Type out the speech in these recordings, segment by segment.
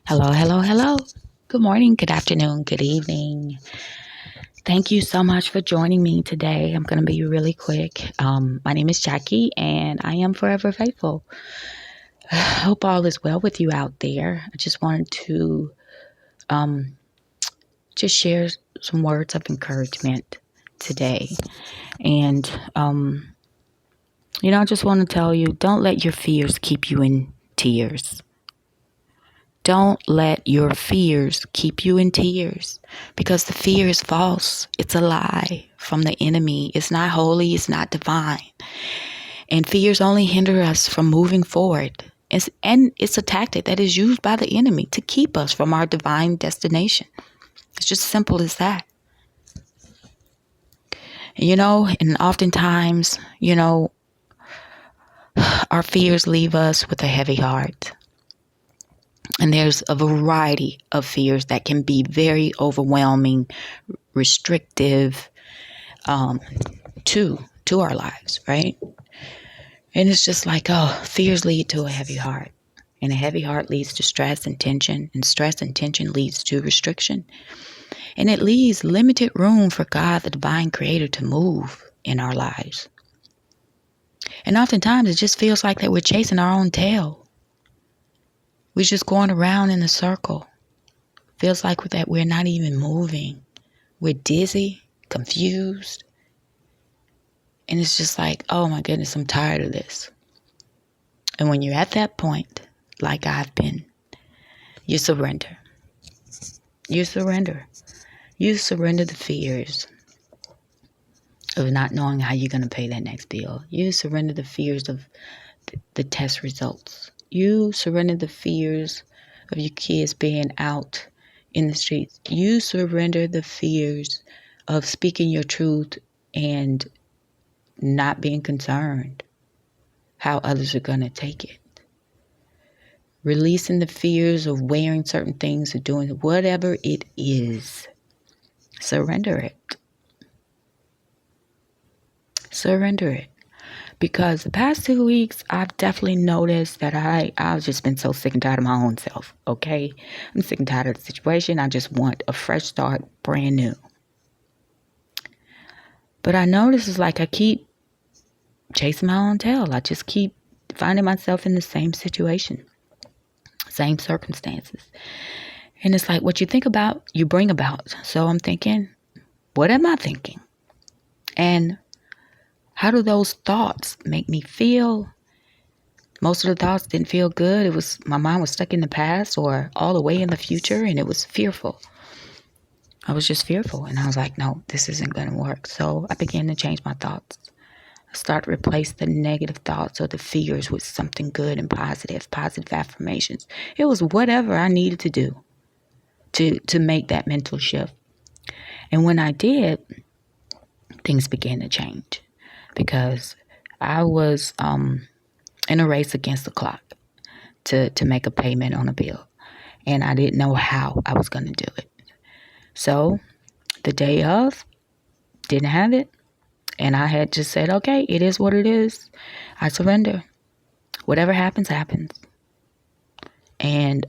Hello, hello, hello. Good morning, good afternoon, good evening. Thank you so much for joining me today. I'm going to be really quick. My name is Jackie, and I am forever faithful. Hope all is well with you out there. I just wanted to just share some words of encouragement today. And, I just want to tell you, don't let your fears keep you in tears. Don't let your fears keep you in tears, because the fear is false. It's a lie from the enemy. It's not holy. It's not divine. And fears only hinder us from moving forward. And it's a tactic that is used by the enemy to keep us from our divine destination. It's just simple as that. And oftentimes, our fears leave us with a heavy heart. And there's a variety of fears that can be very overwhelming, restrictive to our lives, right? And it's just like, fears lead to a heavy heart. And a heavy heart leads to stress and tension. And stress and tension leads to restriction. And it leaves limited room for God, the divine creator, to move in our lives. And oftentimes it just feels like that we're chasing our own tail. We're just going around in a circle. Feels like that we're not even moving. We're dizzy, confused. And it's just like, oh my goodness, I'm tired of this. And when you're at that point, like I've been, you surrender. You surrender. You surrender the fears of not knowing how you're going to pay that next bill. You surrender the fears of the test results. You surrender the fears of your kids being out in the streets. You surrender the fears of speaking your truth and not being concerned how others are going to take it. Releasing the fears of wearing certain things or doing whatever it is. Surrender it. Surrender it. Because the past 2 weeks, I've definitely noticed that I've just been so sick and tired of my own self, okay? I'm sick and tired of the situation. I just want a fresh start, brand new. But I notice it's like I keep chasing my own tail. I just keep finding myself in the same situation, same circumstances. And it's like what you think about, you bring about. So I'm thinking, what am I thinking? And how do those thoughts make me feel? Most of the thoughts didn't feel good. My mind was stuck in the past or all the way in the future, and it was fearful. I was just fearful, and I was like, no, this isn't going to work. So I began to change my thoughts. I started to replace the negative thoughts or the fears with something good and positive affirmations. It was whatever I needed to do to make that mental shift. And when I did, things began to change. Because I was in a race against the clock to make a payment on a bill. And I didn't know how I was going to do it. So the day of, didn't have it. And I had just said, okay, it is what it is. I surrender. Whatever happens, happens. And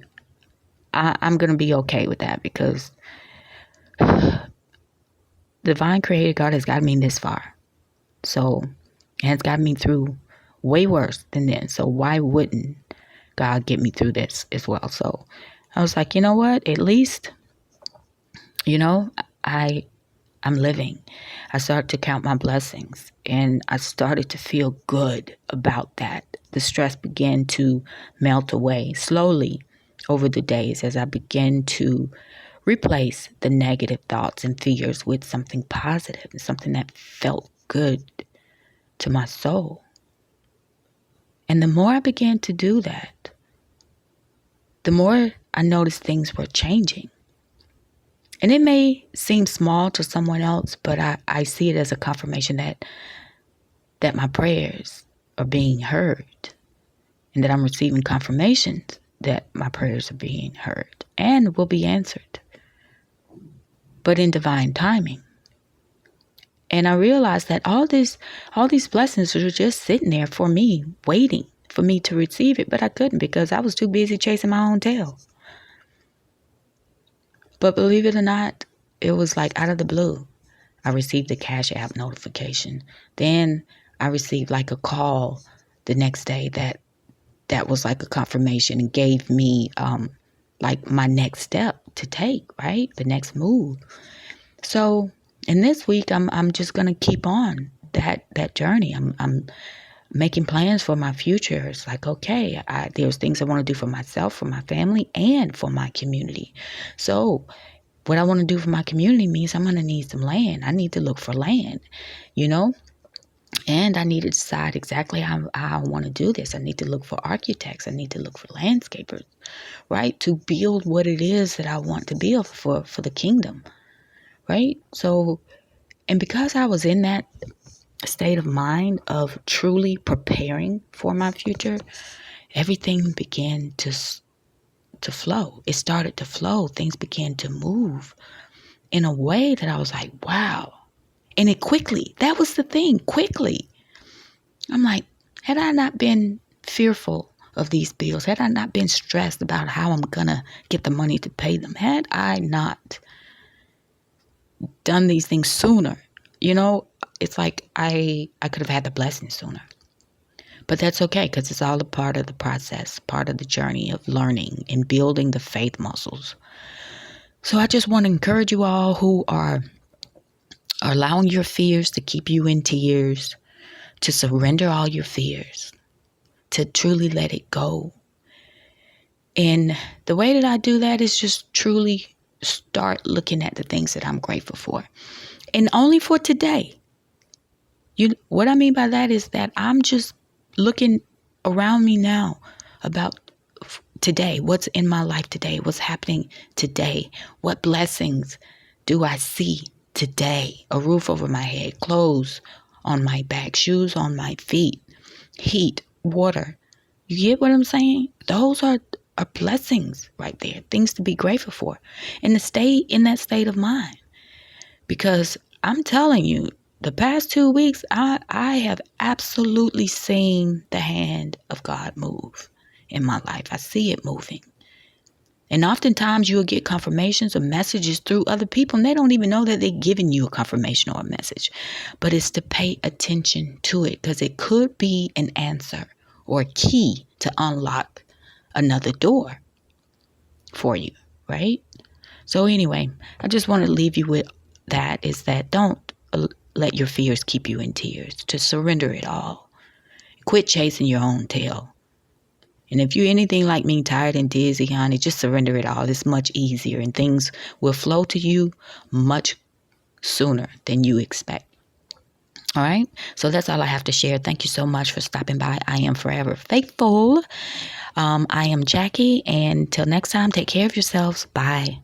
I'm going to be okay with that, because divine creator God has gotten me this far. So it has gotten me through way worse than this. So why wouldn't God get me through this as well? So I was like, you know what? At least, I'm living. I started to count my blessings, and I started to feel good about that. The stress began to melt away slowly over the days as I began to replace the negative thoughts and fears with something positive and something that felt good to my soul. And the more I began to do that, the more I noticed things were changing. And it may seem small to someone else, but I see it as a confirmation that my prayers are being heard, and that I'm receiving confirmations that my prayers are being heard and will be answered, but in divine timing. And I realized that all these blessings were just sitting there for me, waiting for me to receive it, but I couldn't, because I was too busy chasing my own tail. But believe it or not, it was like out of the blue. I received a Cash App notification. Then I received like a call the next day that was like a confirmation and gave me like my next step to take, right? The next move. So, in this week, I'm just gonna keep on that journey. I'm making plans for my future. It's like, okay, there's things I want to do for myself, for my family, and for my community. So, what I want to do for my community means I'm gonna need some land. I need to look for land, you know. And I need to decide exactly how I want to do this. I need to look for architects. I need to look for landscapers, right? To build what it is that I want to build for the kingdom, right? So, and because I was in that state of mind of truly preparing for my future, everything began to flow. It started to flow. Things began to move in a way that I was like, wow. And it quickly. That was the thing, quickly. I'm like, had I not been fearful of these bills, had I not been stressed about how I'm going to get the money to pay them, had I not done these things sooner, you know, it's like I could have had the blessing sooner. But that's okay, because it's all a part of the process, part of the journey of learning and building the faith muscles. So I just want to encourage you all who are allowing your fears to keep you in tears, to surrender all your fears, to truly let it go. And the way that I do that is just truly start looking at the things that I'm grateful for. And only for today. What I mean by that is that I'm just looking around me now about today, what's in my life today, what's happening today, what blessings do I see today? A roof over my head, clothes on my back, shoes on my feet, heat, water. You get what I'm saying? Those are blessings right there, things to be grateful for, and to stay in that state of mind. Because I'm telling you, the past 2 weeks, I have absolutely seen the hand of God move in my life. I see it moving. And oftentimes you'll get confirmations or messages through other people, and they don't even know that they're giving you a confirmation or a message. But it's to pay attention to it, because it could be an answer or a key to unlock another door for you, right? So anyway, I just want to leave you with that, is that don't let your fears keep you in tears. Just surrender it all. Quit chasing your own tail. And if you're anything like me, tired and dizzy, honey, just surrender it all. It's much easier, and things will flow to you much sooner than you expect. All right. So that's all I have to share. Thank you so much for stopping by. I am forever faithful. I am Jackie. And till next time, take care of yourselves. Bye.